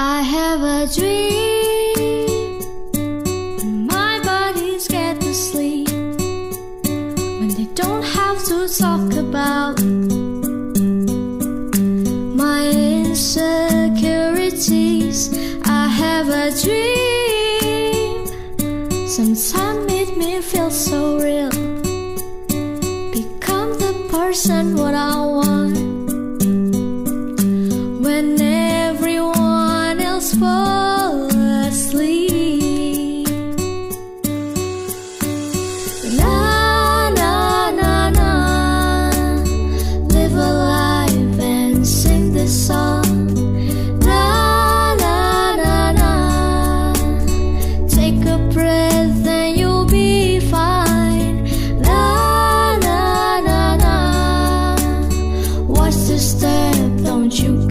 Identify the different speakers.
Speaker 1: I have a dream when my body's get to sleep, when they don't have to talk about my insecurities. I have a dream, sometimes it may feel so real. Become the person what I want when everyone else falls asleep. Na na na na, live a life and sing this song. Na na na na, take a breath and you'll be fine. Na na na na, watch the step, don't you